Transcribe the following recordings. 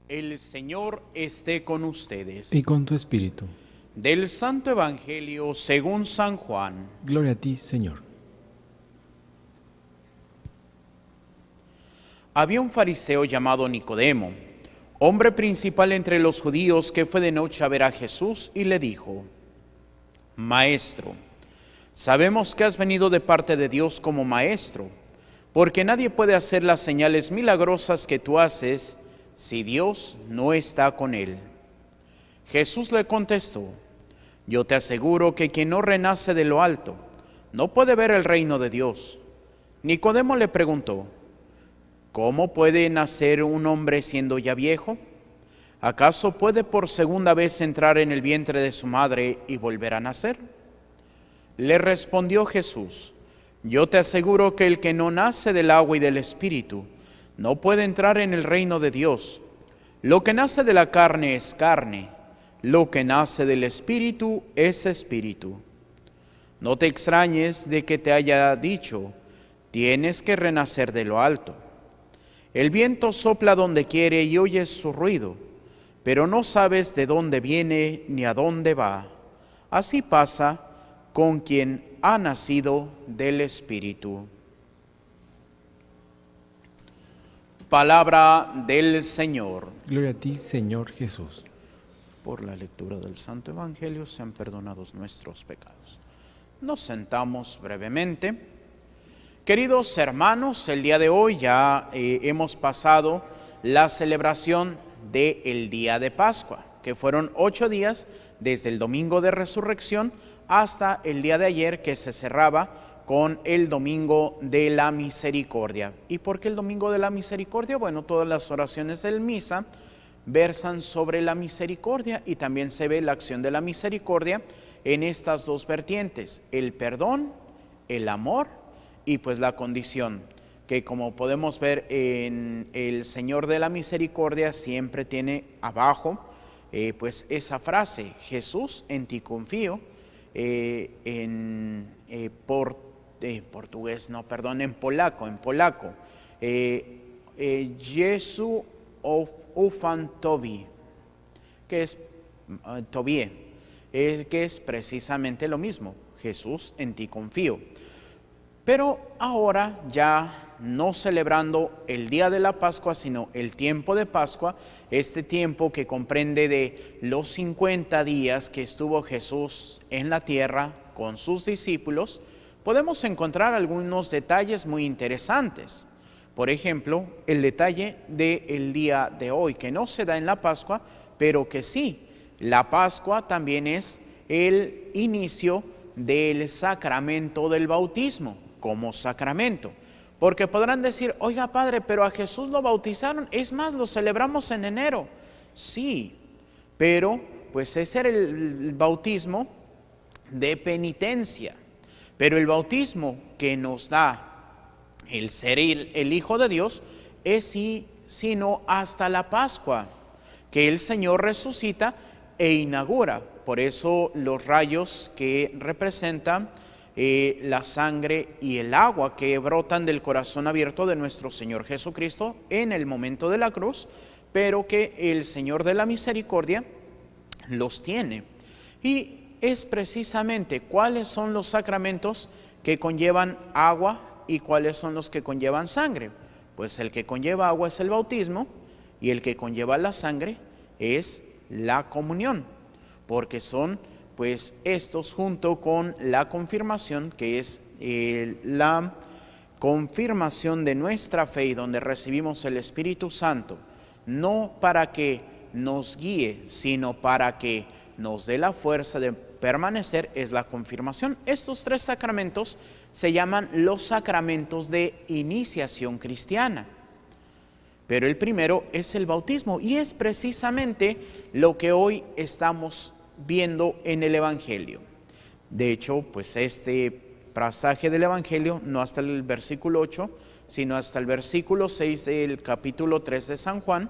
El Señor esté con ustedes. Y con tu espíritu. Del Santo Evangelio según San Juan. Gloria a ti, Señor. Había un fariseo llamado Nicodemo, hombre principal entre los judíos, que fue de noche a ver a Jesús y le dijo: Maestro, sabemos que has venido de parte de Dios como maestro, porque nadie puede hacer las señales milagrosas que tú haces si Dios no está con él. Jesús le contestó: Yo te aseguro que quien no renace de lo alto no puede ver el reino de Dios. Nicodemo le preguntó: ¿Cómo puede nacer un hombre siendo ya viejo? ¿Acaso puede por segunda vez entrar en el vientre de su madre y volver a nacer? Le respondió Jesús: Yo te aseguro que el que no nace del agua y del Espíritu no puede entrar en el reino de Dios. Lo que nace de la carne es carne, lo que nace del Espíritu es espíritu. No te extrañes de que te haya dicho: tienes que renacer de lo alto. El viento sopla donde quiere y oyes su ruido, pero no sabes de dónde viene ni a dónde va. Así pasa con quien ha nacido del Espíritu. Palabra del Señor. Gloria a ti, Señor Jesús. Por la lectura del Santo Evangelio sean perdonados nuestros pecados. Nos sentamos brevemente. Queridos hermanos, el día de hoy ya hemos pasado la celebración del día de Pascua, que fueron 8 días desde el domingo de resurrección hasta el día de ayer, que se cerraba con el domingo de la misericordia. ¿Y por qué el domingo de la misericordia? Bueno, todas las oraciones del misa versan sobre la misericordia y también se ve la acción de la misericordia en estas dos vertientes: el perdón, el amor y pues la condición, que como podemos ver en el Señor de la Misericordia siempre tiene abajo pues esa frase: Jesús, en ti confío. En polaco, Jesu ufam Tobie, que es Tobie, que es precisamente lo mismo: Jesús, en ti confío. Pero ahora ya no celebrando el día de la Pascua, sino el tiempo de Pascua, este tiempo que comprende de los 50 días que estuvo Jesús en la tierra con sus discípulos, podemos encontrar algunos detalles muy interesantes. Por ejemplo, el detalle del día de hoy, que no se da en la Pascua, pero que sí, la Pascua también es el inicio del sacramento del bautismo como sacramento. Porque podrán decir: oiga, padre, pero a Jesús lo bautizaron, es más, lo celebramos en enero. Sí, pero pues ese era el bautismo de penitencia. Pero el bautismo que nos da el ser el Hijo de Dios es sino hasta la Pascua, que el Señor resucita e inaugura. Por eso los rayos que representan la sangre y el agua que brotan del corazón abierto de nuestro Señor Jesucristo en el momento de la cruz, pero que el Señor de la Misericordia los tiene. Y es precisamente cuáles son los sacramentos que conllevan agua y cuáles son los que conllevan sangre. Pues el que conlleva agua es el bautismo y el que conlleva la sangre es la comunión, porque son pues estos junto con la confirmación, que es la confirmación de nuestra fe y donde recibimos el Espíritu Santo, no para que nos guíe, sino para que nos dé la fuerza de permanecer, es la confirmación. Estos 3 sacramentos se llaman los sacramentos de iniciación cristiana. Pero el primero es el bautismo y es precisamente lo que hoy estamos viendo en el Evangelio. De hecho, pues este pasaje del Evangelio, no hasta el versículo 8, sino hasta el versículo 6 del capítulo 3 de San Juan,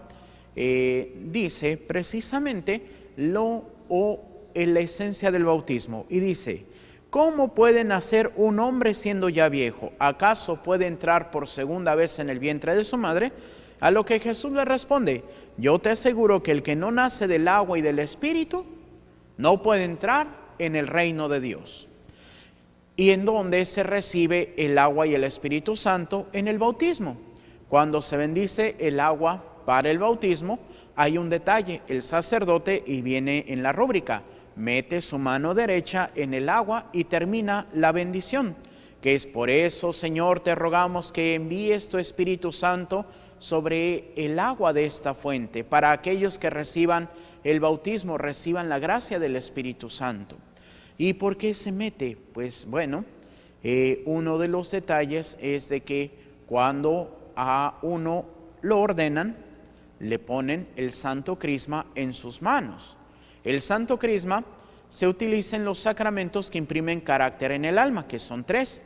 dice precisamente la esencia del bautismo. Y dice: ¿cómo puede nacer un hombre siendo ya viejo? ¿Acaso puede entrar por segunda vez en el vientre de su madre A lo que Jesús le responde: yo te aseguro que el que no nace del agua y del Espíritu no puede entrar en el reino de Dios. ¿Y en dónde se recibe el agua y el Espíritu Santo? En el bautismo. Cuando se bendice el agua para el bautismo, hay un detalle: el sacerdote, y viene en la rúbrica, mete su mano derecha en el agua y termina la bendición, que es: por eso, Señor, te rogamos que envíes tu Espíritu Santo sobre el agua de esta fuente, para aquellos que reciban el bautismo, reciban la gracia del Espíritu Santo. ¿Y por qué se mete? Pues bueno, uno de los detalles es de que cuando a uno lo ordenan, le ponen el Santo Crisma en sus manos. El Santo Crisma se utiliza en los sacramentos que imprimen carácter en el alma, que son 3.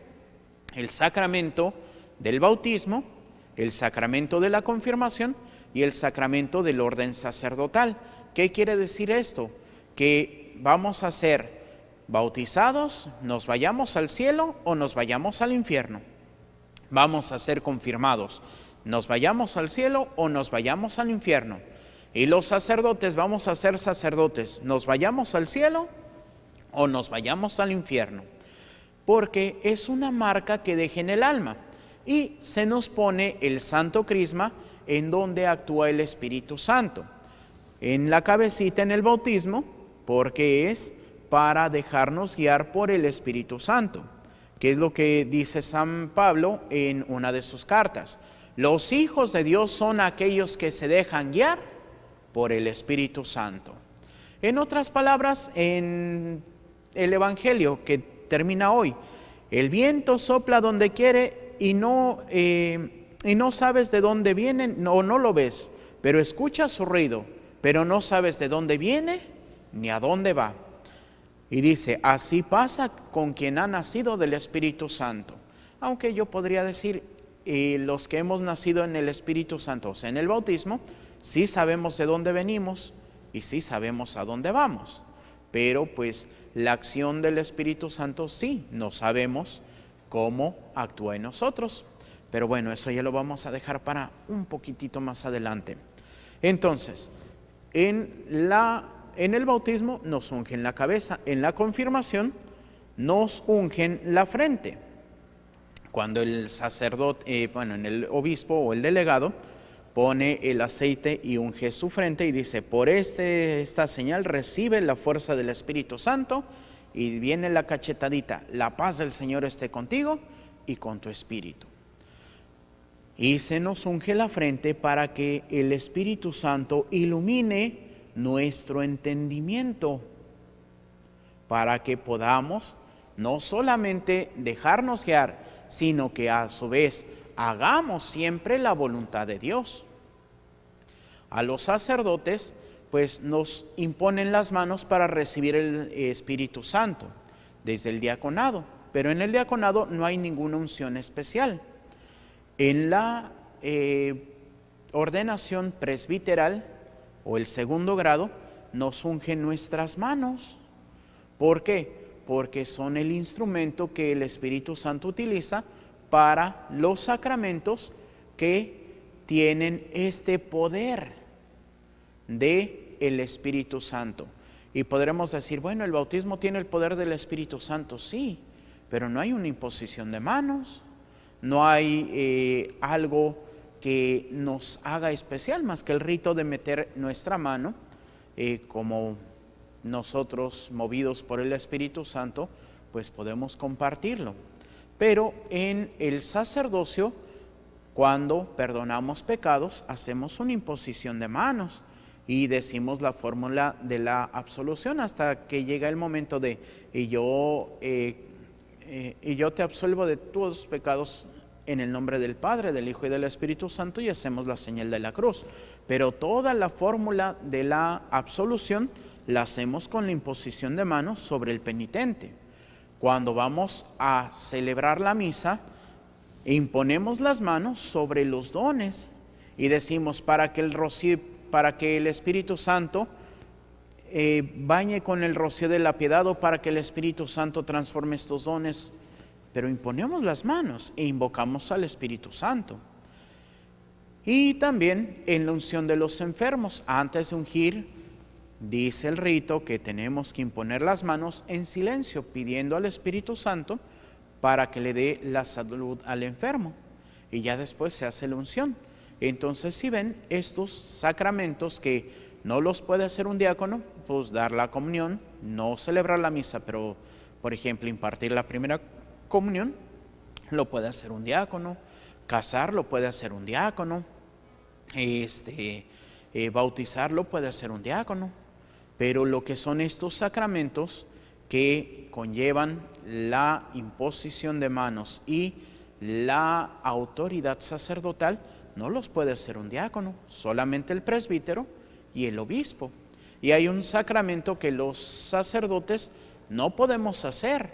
El sacramento del bautismo, el sacramento de la confirmación y el sacramento del orden sacerdotal. ¿Qué quiere decir esto? Que vamos a ser bautizados, nos vayamos al cielo o nos vayamos al infierno. Vamos a ser confirmados, nos vayamos al cielo o nos vayamos al infierno. Y los sacerdotes vamos a ser sacerdotes, nos vayamos al cielo o nos vayamos al infierno. Porque es una marca que deja en el alma. Y se nos pone el Santo Crisma en donde actúa el Espíritu Santo. En la cabecita en el bautismo, porque es para dejarnos guiar por el Espíritu Santo, que es lo que dice San Pablo en una de sus cartas. Los hijos de Dios son aquellos que se dejan guiar por el Espíritu Santo. En otras palabras, en el Evangelio que termina hoy, el viento sopla donde quiere y no sabes de dónde viene, no lo ves, pero escuchas su ruido, pero no sabes de dónde viene ni a dónde va. Y dice: así pasa con quien ha nacido del Espíritu Santo. Aunque yo podría decir, los que hemos nacido en el Espíritu Santo, o sea, en el bautismo, sí sabemos de dónde venimos y sí sabemos a dónde vamos. Pero pues la acción del Espíritu Santo sí, no sabemos cómo actúa en nosotros. Pero bueno, eso ya lo vamos a dejar para un poquitito más adelante. Entonces, en el bautismo nos ungen la cabeza, en la confirmación nos ungen la frente. Cuando el sacerdote, en el obispo o el delegado, pone el aceite y unge su frente y dice: por esta señal recibe la fuerza del Espíritu Santo, y viene la cachetadita: la paz del Señor esté contigo y con tu espíritu. Y se nos unge la frente para que el Espíritu Santo ilumine nuestro entendimiento, para que podamos no solamente dejarnos guiar, sino que a su vez hagamos siempre la voluntad de Dios. A los sacerdotes pues nos imponen las manos para recibir el Espíritu Santo desde el diaconado, pero en el diaconado no hay ninguna unción especial. En la ordenación presbiteral o el segundo grado nos ungen nuestras manos. ¿Por qué? Porque son el instrumento que el Espíritu Santo utiliza para los sacramentos que tienen este poder del Espíritu Santo. Y podremos decir: bueno, el bautismo tiene el poder del Espíritu Santo. Sí, pero no hay una imposición de manos, no hay algo que nos haga especial más que el rito de meter nuestra mano, como nosotros, movidos por el Espíritu Santo, pues podemos compartirlo. Pero en el sacerdocio, cuando perdonamos pecados, hacemos una imposición de manos y decimos la fórmula de la absolución hasta que llega el momento de: y yo te absuelvo de tus pecados en el nombre del Padre, del Hijo y del Espíritu Santo, y hacemos la señal de la cruz. Pero toda la fórmula de la absolución la hacemos con la imposición de manos sobre el penitente. Cuando vamos a celebrar la misa, imponemos las manos sobre los dones y decimos: para que el Espíritu Santo bañe con el rocío de la piedad, o para que el Espíritu Santo transforme estos dones. Pero imponemos las manos e invocamos al Espíritu Santo. Y también en la unción de los enfermos. Antes de ungir, dice el rito que tenemos que imponer las manos en silencio, pidiendo al Espíritu Santo para que le dé la salud al enfermo. Y ya después se hace la unción. Entonces, si ven estos sacramentos que no los puede hacer un diácono, pues dar la comunión, no celebrar la misa, pero por ejemplo impartir la primera comunión, lo puede hacer un diácono. Casar lo puede hacer un diácono. Bautizarlo puede hacer un diácono. Pero lo que son estos sacramentos que conllevan la imposición de manos y la autoridad sacerdotal, no los puede hacer un diácono, solamente el presbítero y el obispo. Y hay un sacramento que los sacerdotes no podemos hacer,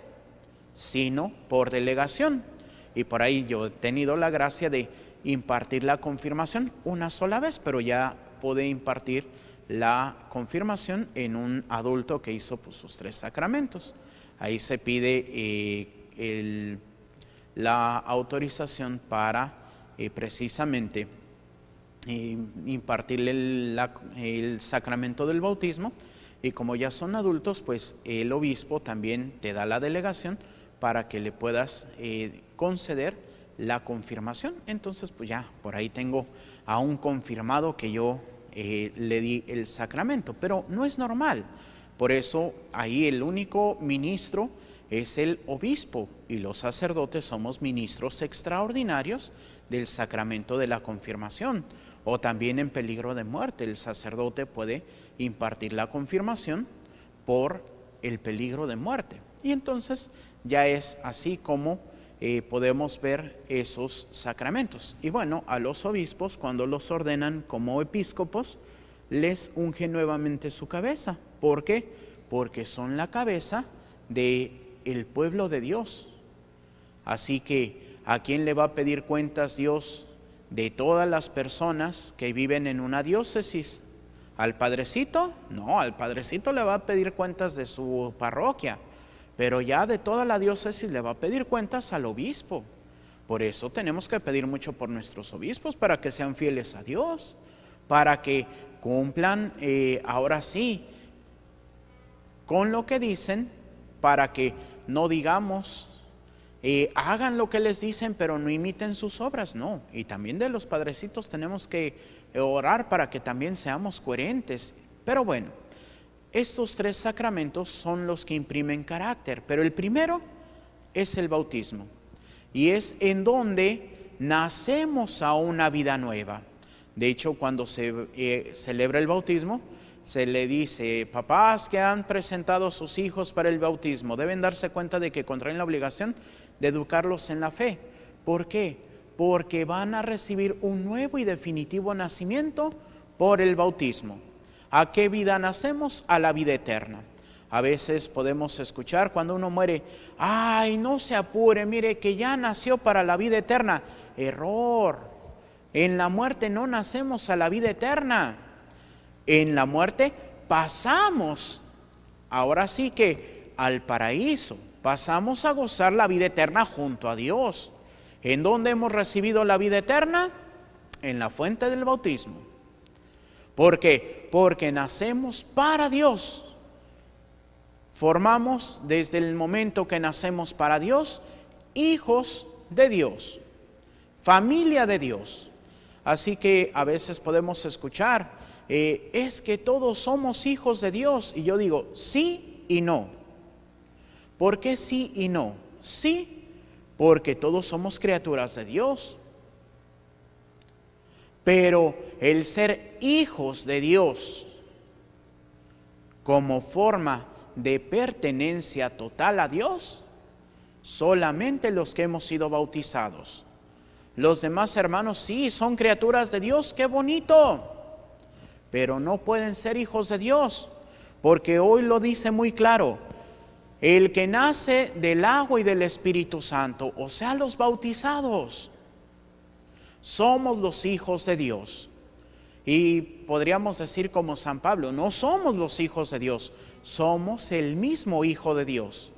sino por delegación. Y por ahí yo he tenido la gracia de impartir la confirmación una sola vez, pero ya pude impartir la confirmación en un adulto que hizo pues, sus 3 sacramentos. Ahí se pide la autorización para precisamente impartirle el sacramento del bautismo, y como ya son adultos, pues el obispo también te da la delegación para que le puedas conceder la confirmación. Entonces pues ya por ahí tengo a un confirmado que yo le di el sacramento, pero no es normal. Por eso ahí el único ministro es el obispo, y los sacerdotes somos ministros extraordinarios del sacramento de la confirmación. O también en peligro de muerte, el sacerdote puede impartir la confirmación por el peligro de muerte. Y entonces ya es así como podemos ver esos sacramentos. Y bueno, a los obispos, cuando los ordenan como episcopos, les unge nuevamente su cabeza. ¿Por qué? Porque son la cabeza del pueblo de Dios. Así que, ¿a quién le va a pedir cuentas Dios de todas las personas que viven en una diócesis? ¿Al padrecito? No, al padrecito le va a pedir cuentas de su parroquia, pero ya de toda la diócesis le va a pedir cuentas al obispo. Por eso tenemos que pedir mucho por nuestros obispos, para que sean fieles a Dios, para que cumplan ahora sí con lo que dicen, para que no digamos hagan lo que les dicen pero no imiten sus obras. No, y también de los padrecitos tenemos que orar para que también seamos coherentes. Pero bueno, estos 3 sacramentos son los que imprimen carácter, pero el primero es el bautismo, y es en donde nacemos a una vida nueva. De hecho, cuando se celebra el bautismo, se le dice: papás que han presentado a sus hijos para el bautismo deben darse cuenta de que contraen la obligación de educarlos en la fe. ¿Por qué? Porque van a recibir un nuevo y definitivo nacimiento por el bautismo. ¿A qué vida nacemos? A la vida eterna. A veces podemos escuchar cuando uno muere: ay, no se apure, mire que ya nació para la vida eterna. Error. En la muerte no nacemos a la vida eterna. En la muerte pasamos, ahora sí que al paraíso, pasamos a gozar la vida eterna junto a Dios. ¿En dónde hemos recibido la vida eterna? En la fuente del bautismo. ¿Por qué? Porque nacemos para Dios. Formamos desde el momento que nacemos para Dios, hijos de Dios, familia de Dios. Así que a veces podemos escuchar, es que todos somos hijos de Dios. Y yo digo, sí y no. ¿Por qué sí y no? Sí, porque todos somos criaturas de Dios. Pero el ser hijos de Dios como forma de pertenencia total a Dios, solamente los que hemos sido bautizados. Los demás hermanos sí son criaturas de Dios, qué bonito, pero no pueden ser hijos de Dios, porque hoy lo dice muy claro: el que nace del agua y del Espíritu Santo, o sea, los bautizados, somos los hijos de Dios. Y podríamos decir como San Pablo: no somos los hijos de Dios, somos el mismo Hijo de Dios.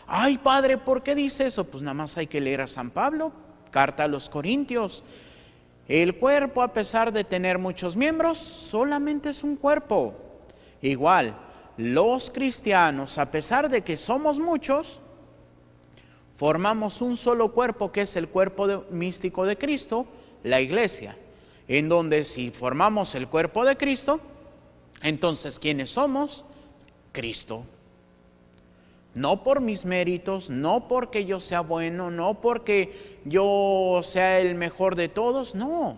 Ay, Padre, ¿por qué dice eso? Pues nada más hay que leer a San Pablo, carta a los Corintios. El cuerpo, a pesar de tener muchos miembros, solamente es un cuerpo. Igual, los cristianos, a pesar de que somos muchos, formamos un solo cuerpo, que es el cuerpo místico de Cristo, la iglesia. En donde si formamos el cuerpo de Cristo, entonces ¿quiénes somos? Cristo. No por mis méritos, no porque yo sea bueno, no porque yo sea el mejor de todos, no.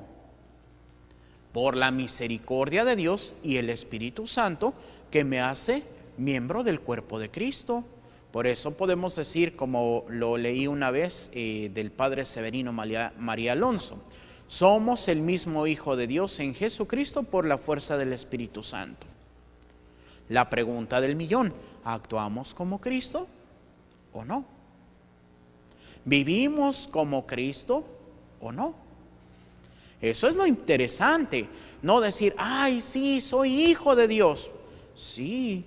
Por la misericordia de Dios y el Espíritu Santo que me hace miembro del cuerpo de Cristo. Por eso podemos decir, como lo leí una vez del Padre Severino María Alonso, somos el mismo Hijo de Dios en Jesucristo por la fuerza del Espíritu Santo. La pregunta del millón: ¿actuamos como Cristo o no? ¿Vivimos como Cristo o no? Eso es lo interesante. No decir, ay, sí, soy hijo de Dios. Sí.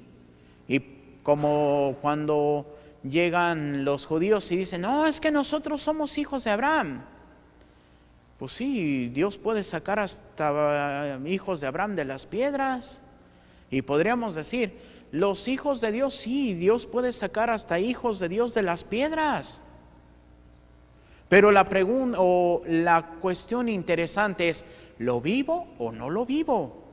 Y como cuando llegan los judíos y dicen, no, es que nosotros somos hijos de Abraham. Pues sí, Dios puede sacar hasta hijos de Abraham de las piedras. Y podríamos decir, los hijos de Dios, sí, Dios puede sacar hasta hijos de Dios de las piedras. Pero la pregunta o la cuestión interesante es, ¿lo vivo o no lo vivo?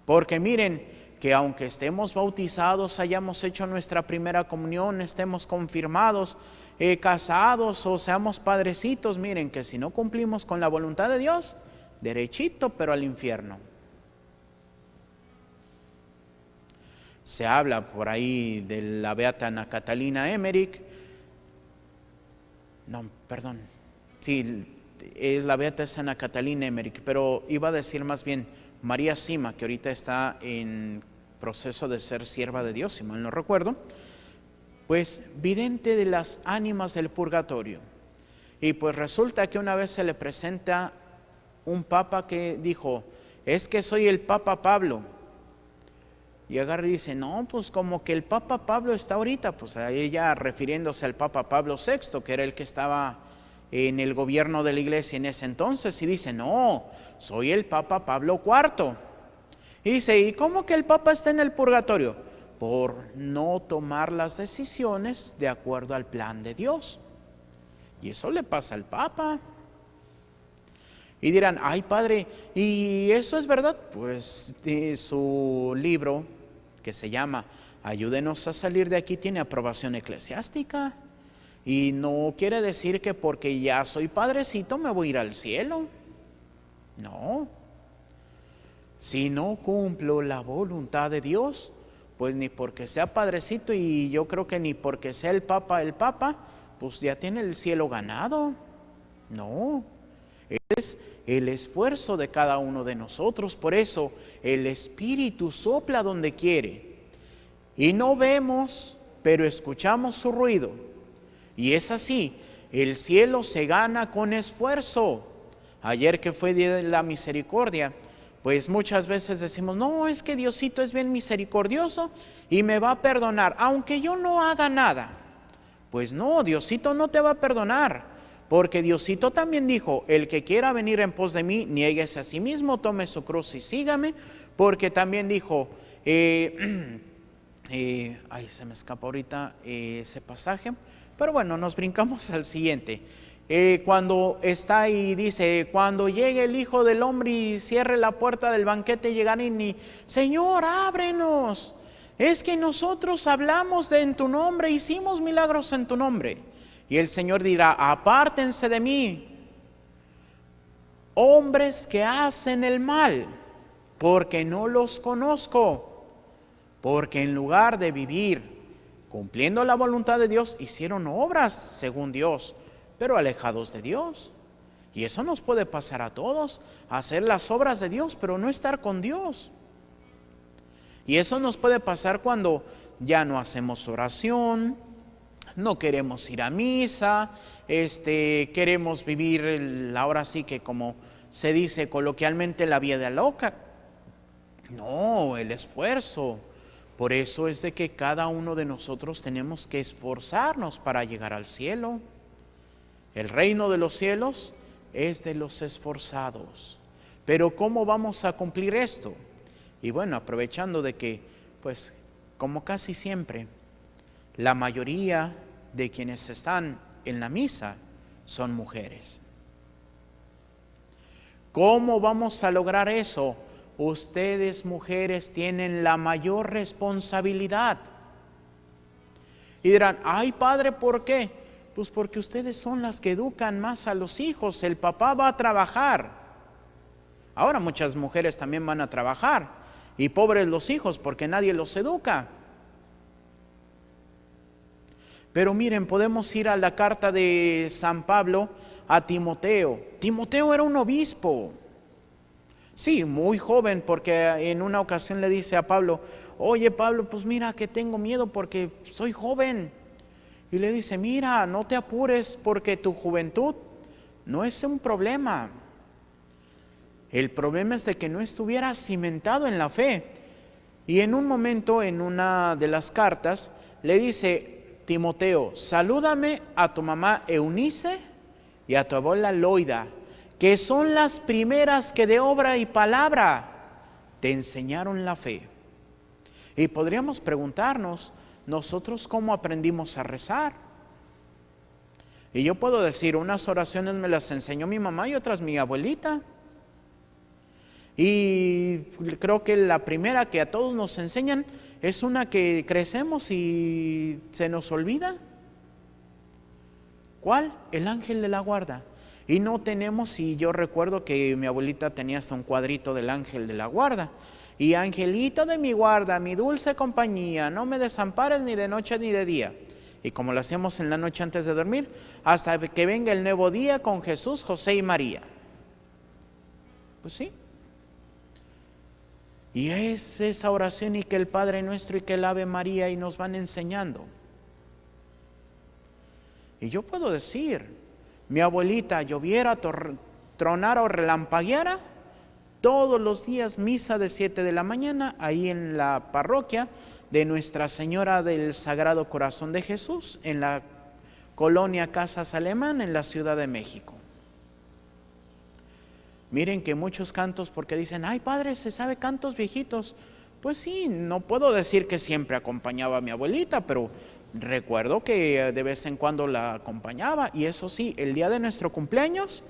Porque miren, que aunque estemos bautizados, hayamos hecho nuestra primera comunión, estemos confirmados, casados o seamos padrecitos, miren que si no cumplimos con la voluntad de Dios, derechito pero al infierno. Se habla por ahí de la beata Ana Catalina Emmerich. No, perdón. Sí, es la beata Ana Catalina Emmerich, pero iba a decir más bien María Sima, que ahorita está en proceso de ser sierva de Dios, si mal no recuerdo, pues vidente de las ánimas del purgatorio. Y pues resulta que una vez se le presenta un papa que dijo, es que soy el Papa Pablo. Y agarra y dice, no, pues como que el Papa Pablo está ahorita, pues a ella refiriéndose al Papa Pablo VI, que era el que estaba en el gobierno de la iglesia en ese entonces, y dice, no, soy el Papa Pablo IV. Y dice, ¿y cómo que el Papa está en el purgatorio? Por no tomar las decisiones de acuerdo al plan de Dios. Y eso le pasa al Papa. Y dirán, ay padre, ¿y eso es verdad? Pues su libro, que se llama Ayúdenos a salir de aquí, tiene aprobación eclesiástica. Y no quiere decir que porque ya soy padrecito me voy a ir al cielo. No. Si no cumplo la voluntad de Dios, pues ni porque sea padrecito, y yo creo que ni porque sea el Papa, pues ya tiene el cielo ganado. No. Es el esfuerzo de cada uno de nosotros. Por eso el Espíritu sopla donde quiere. Y no vemos, pero escuchamos su ruido. Y es así, el cielo se gana con esfuerzo. Ayer que fue Día de la Misericordia, pues muchas veces decimos, no, es que Diosito es bien misericordioso y me va a perdonar, aunque yo no haga nada. Pues no, Diosito no te va a perdonar. Porque Diosito también dijo, el que quiera venir en pos de mí, niéguese a sí mismo, tome su cruz y sígame. Porque también dijo, ay, se me escapa ahorita ese pasaje, pero bueno, nos brincamos al siguiente. Cuando está ahí, dice, cuando llegue el Hijo del Hombre y cierre la puerta del banquete, llegarán y, Señor, ábrenos. Es que nosotros hablamos en tu nombre, hicimos milagros en tu nombre. Y el Señor dirá, apártense de mí, hombres que hacen el mal, porque no los conozco. Porque en lugar de vivir cumpliendo la voluntad de Dios, hicieron obras según Dios, pero alejados de Dios. Y eso nos puede pasar a todos, hacer las obras de Dios, pero no estar con Dios. Y eso nos puede pasar cuando ya no hacemos oración, no queremos ir a misa, queremos vivir ahora sí que como se dice coloquialmente la vida loca. No, el esfuerzo. Por eso es de que cada uno de nosotros tenemos que esforzarnos para llegar al cielo. El reino de los cielos es de los esforzados. Pero ¿cómo vamos a cumplir esto? Y bueno, aprovechando de que, pues, como casi siempre, la mayoría de quienes están en la misa son mujeres. ¿Cómo vamos a lograr eso? Ustedes, mujeres, tienen la mayor responsabilidad. Y dirán, ay, padre, ¿por qué? Pues porque ustedes son las que educan más a los hijos. El papá va a trabajar. Ahora muchas mujeres también van a trabajar. Y pobres los hijos, porque nadie los educa. Pero miren, podemos ir a la carta de San Pablo a Timoteo. Timoteo era un obispo. Sí, muy joven, porque en una ocasión le dice a Pablo, oye Pablo, pues mira que tengo miedo porque soy joven. Y le dice, mira, no te apures porque tu juventud no es un problema. El problema es de que no estuviera cimentado en la fe. Y en un momento, en una de las cartas, le dice, Timoteo, salúdame a tu mamá Eunice y a tu abuela Loida, que son las primeras que de obra y palabra te enseñaron la fe. Y podríamos preguntarnos, ¿nosotros cómo aprendimos a rezar? Y yo puedo decir, unas oraciones me las enseñó mi mamá y otras mi abuelita. Y creo que la primera que a todos nos enseñan es una que crecemos y se nos olvida. ¿Cuál? El ángel de la guarda. Y no tenemos, y yo recuerdo que mi abuelita tenía hasta un cuadrito del ángel de la guarda. Y angelito de mi guarda, mi dulce compañía, no me desampares ni de noche ni de día. Y como lo hacíamos en la noche antes de dormir, hasta que venga el nuevo día con Jesús, José y María. Pues sí. Y es esa oración y que el Padre Nuestro y que el Ave María y nos van enseñando. Y yo puedo decir, mi abuelita lloviera, tronara o relampagueara, todos los días misa de 7 de la mañana, ahí en la parroquia de Nuestra Señora del Sagrado Corazón de Jesús, en la colonia Casas Alemán, en la Ciudad de México. Miren que muchos cantos, porque dicen, ay padre, ¿se sabe cantos viejitos? Pues sí, no puedo decir que siempre acompañaba a mi abuelita, pero recuerdo que de vez en cuando la acompañaba. Y eso sí, el día de nuestro cumpleaños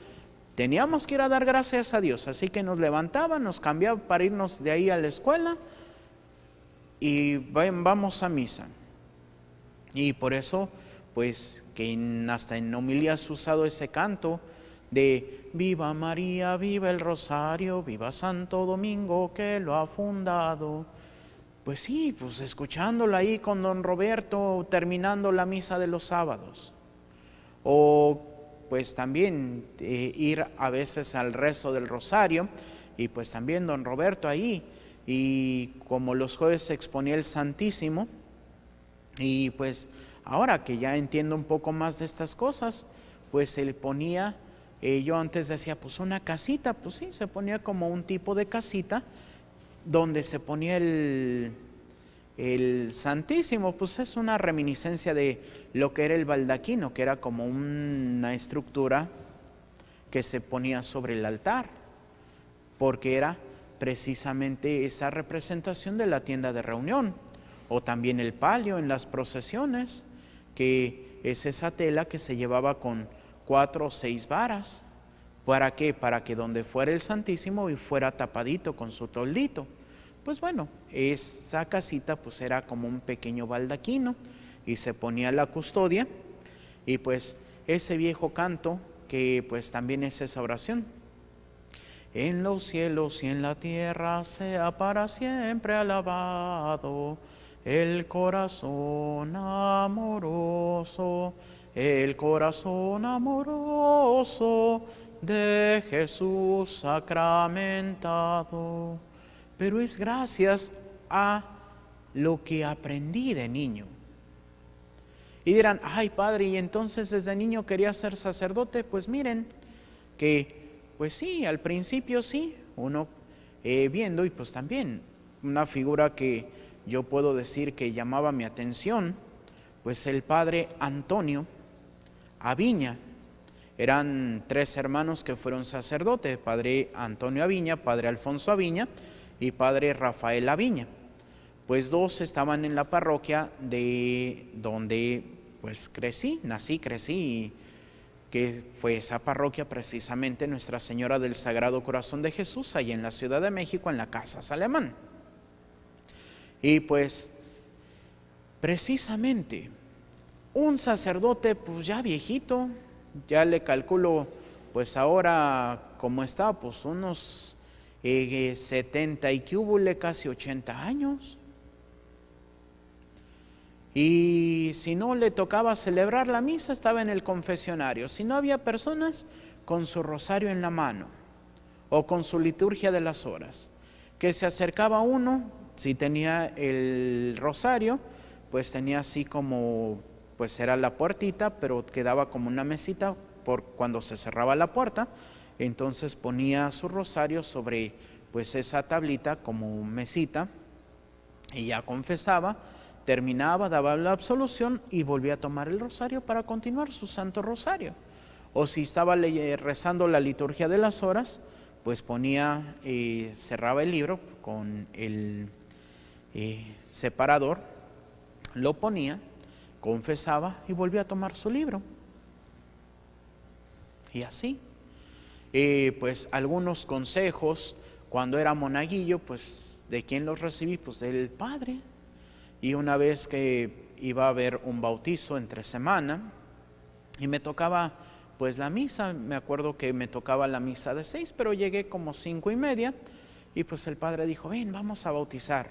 teníamos que ir a dar gracias a Dios. Así que nos levantaba, nos cambiaba para irnos de ahí a la escuela y vamos a misa. Y por eso, pues, que hasta en homilías usado ese canto de viva María, viva el Rosario, viva Santo Domingo que lo ha fundado. Pues sí, pues escuchándolo ahí con don Roberto terminando la misa de los sábados. O pues también ir a veces al rezo del Rosario y pues también don Roberto ahí. Y como los jueves se exponía el Santísimo, y pues ahora que ya entiendo un poco más de estas cosas, pues él ponía, yo antes decía pues una casita, pues sí, se ponía como un tipo de casita donde se ponía el Santísimo, pues es una reminiscencia de lo que era el baldaquino, que era como una estructura que se ponía sobre el altar, porque era precisamente esa representación de la tienda de reunión, o también el palio en las procesiones, que es esa tela que se llevaba con 4 o 6 varas. ¿Para qué? Para que donde fuera el Santísimo y fuera tapadito con su toldito. Pues bueno, esa casita pues era como un pequeño baldaquino y se ponía la custodia y pues ese viejo canto que pues también es esa oración. En los cielos y en la tierra sea para siempre alabado el corazón amoroso de Jesús sacramentado. Pero es gracias a lo que aprendí de niño. Y dirán, ay padre, ¿y entonces desde niño quería ser sacerdote? Pues miren, que pues sí, al principio sí, uno viendo y pues también una figura que yo puedo decir que llamaba mi atención, pues el padre Antonio Aviña. Eran 3 hermanos que fueron sacerdotes, padre Antonio Aviña, padre Alfonso Aviña y padre Rafael Aviña. Pues 2 estaban en la parroquia de donde pues nací, crecí, que fue esa parroquia precisamente Nuestra Señora del Sagrado Corazón de Jesús, allá en la Ciudad de México, en la Casa Alemán. Y pues precisamente un sacerdote pues ya viejito, ya le calculo pues ahora como está, pues unos 70 y que hubo, casi 80 años. Y si no le tocaba celebrar la misa, estaba en el confesionario. Si no había personas, con su rosario en la mano o con su liturgia de las horas. Que se acercaba uno, si tenía el rosario, pues tenía así como, pues era la puertita, pero quedaba como una mesita por cuando se cerraba la puerta. Entonces ponía su rosario sobre pues esa tablita como mesita y ya confesaba. Terminaba, daba la absolución y volvía a tomar el rosario para continuar su santo rosario. O si estaba rezando la liturgia de las horas, pues ponía, cerraba el libro con el separador, lo ponía, confesaba y volvía a tomar su libro. Y así, pues algunos consejos, cuando era monaguillo, pues ¿de quién los recibí? Pues del Padre. Y una vez que iba a haber un bautizo entre semana y me tocaba pues la misa, me acuerdo que me tocaba la misa de 6, pero llegué como 5:30 y pues el padre dijo, ven, vamos a bautizar.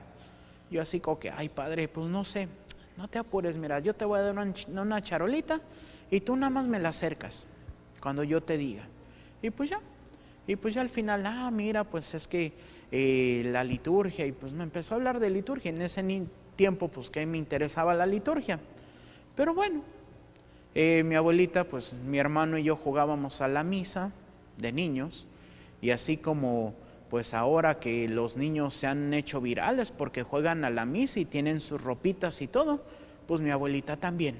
Yo así como que, ay padre, pues no sé, no te apures, mira, yo te voy a dar una charolita y tú nada más me la acercas cuando yo te diga. Y pues ya al final, mira, pues es que la liturgia, y pues me empezó a hablar de liturgia. En ese tiempo pues que me interesaba la liturgia, pero bueno, mi abuelita, pues mi hermano y yo jugábamos a la misa de niños, y así como pues ahora que los niños se han hecho virales porque juegan a la misa y tienen sus ropitas y todo, pues mi abuelita también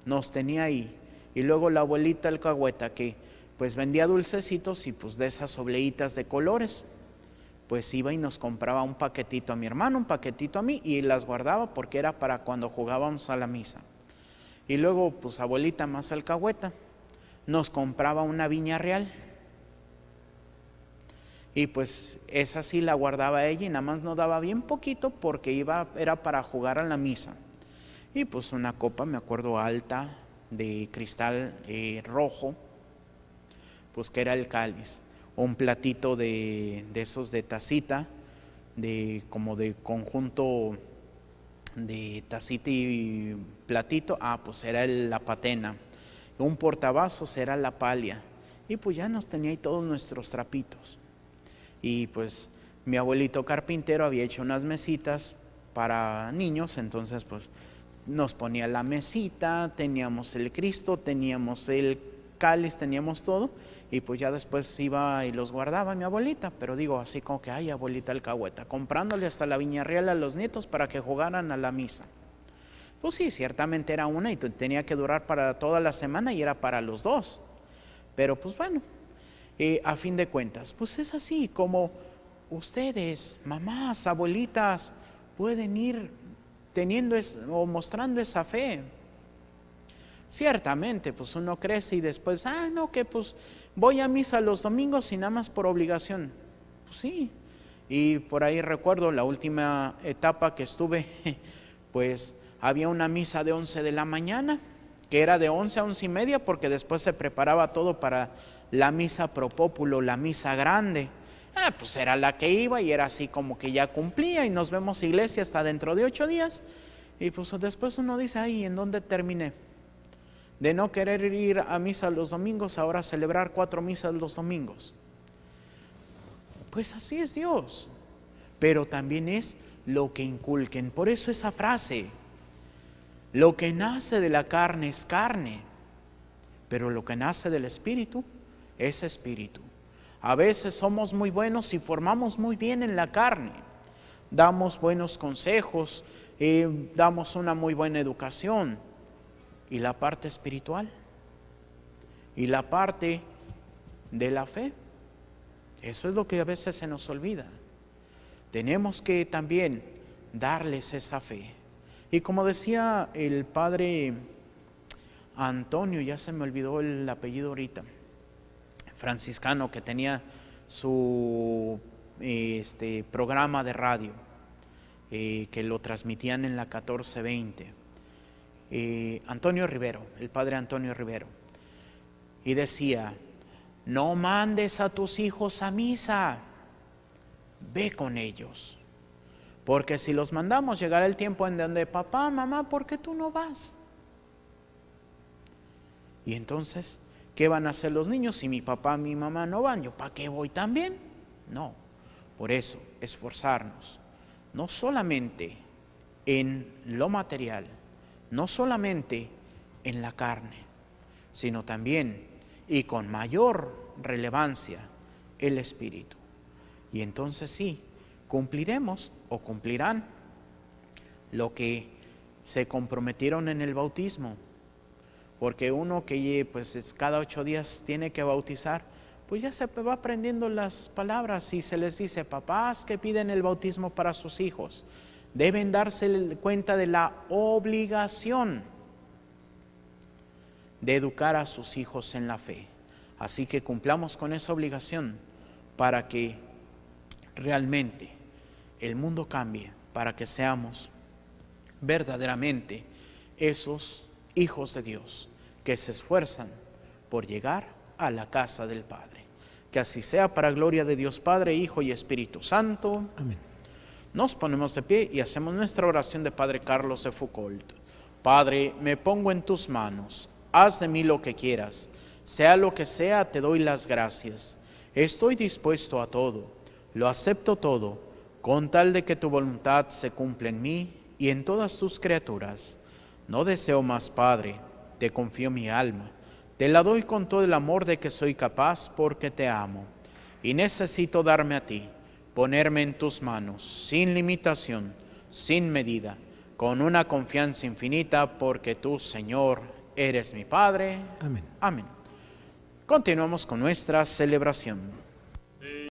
nos tenía ahí. Y luego la abuelita alcahueta que pues vendía dulcecitos y pues de esas obleitas de colores, pues iba y nos compraba un paquetito a mi hermano, un paquetito a mí, y las guardaba porque era para cuando jugábamos a la misa. Y luego, pues abuelita más alcahueta, nos compraba una viña real. Y pues esa sí la guardaba ella y nada más nos daba bien poquito porque era para jugar a la misa. Y pues una copa, me acuerdo, alta, de cristal rojo, pues que era el cáliz. Un platito de esos de tacita, como de conjunto de tacita y platito, pues era la patena. Un portavasos era la palia. Y pues ya nos tenía ahí todos nuestros trapitos. Y pues mi abuelito carpintero había hecho unas mesitas para niños, entonces pues nos ponía la mesita, teníamos el Cristo, teníamos el cáliz, teníamos todo. Y pues ya después iba y los guardaba mi abuelita, pero digo así como que, ay abuelita alcahueta, comprándole hasta la viña real a los nietos para que jugaran a la misa. Pues sí, ciertamente era una y tenía que durar para toda la semana y era para los 2. Pero pues bueno, a fin de cuentas, pues es así como ustedes, mamás, abuelitas, pueden ir teniendo o mostrando esa fe. Ciertamente, pues uno crece y después, no, que pues voy a misa los domingos y nada más por obligación. Pues sí, y por ahí recuerdo la última etapa que estuve, pues había una misa de 11 de la mañana, que era de 11 a 11:30, porque después se preparaba todo para la misa pro populo, la misa grande. Pues era la que iba y era así como que ya cumplía y nos vemos iglesia hasta dentro de 8 días. Y pues después uno dice, ¿en dónde terminé? De no querer ir a misa los domingos, ahora celebrar 4 misas los domingos. Pues así es Dios, pero también es lo que inculquen. Por eso esa frase, lo que nace de la carne es carne, pero lo que nace del espíritu es espíritu. A veces somos muy buenos y formamos muy bien en la carne, damos buenos consejos, damos una muy buena educación. ¿Y la parte espiritual? y la parte de la fe. Eso es lo que a veces se nos olvida. Tenemos que también darles esa fe. Y como decía el padre Antonio, ya se me olvidó el apellido ahorita, franciscano, que tenía su programa de radio, que lo transmitían en la 1420. Antonio Rivero, el padre Antonio Rivero. Y decía: no mandes a tus hijos a misa, ve con ellos. Porque si los mandamos, llegará el tiempo en donde, papá, mamá, ¿por qué tú no vas? Y entonces, ¿qué van a hacer los niños si mi papá, mi mamá no van? ¿Yo para qué voy también? No, por eso, esforzarnos, no solamente en lo material, no solamente en la carne, sino también, y con mayor relevancia, el espíritu. Y entonces sí, cumpliremos o cumplirán lo que se comprometieron en el bautismo. Porque uno que pues cada 8 días tiene que bautizar, pues ya se va aprendiendo las palabras y se les dice: papás que piden el bautismo para sus hijos, deben darse cuenta de la obligación de educar a sus hijos en la fe. Así que cumplamos con esa obligación para que realmente el mundo cambie, para que seamos verdaderamente esos hijos de Dios que se esfuerzan por llegar a la casa del Padre. Que así sea, para gloria de Dios Padre, Hijo y Espíritu Santo. Amén. Nos ponemos de pie y hacemos nuestra oración de Padre Carlos de Foucault. Padre, me pongo en tus manos, haz de mí lo que quieras, sea lo que sea, te doy las gracias. Estoy dispuesto a todo, lo acepto todo, con tal de que tu voluntad se cumpla en mí y en todas tus criaturas. No deseo más, Padre, te confío mi alma, te la doy con todo el amor de que soy capaz, porque te amo, y necesito darme a ti, ponerme en tus manos, sin limitación, sin medida, con una confianza infinita, porque tú, Señor, eres mi Padre. Amén. Amén. Continuamos con nuestra celebración.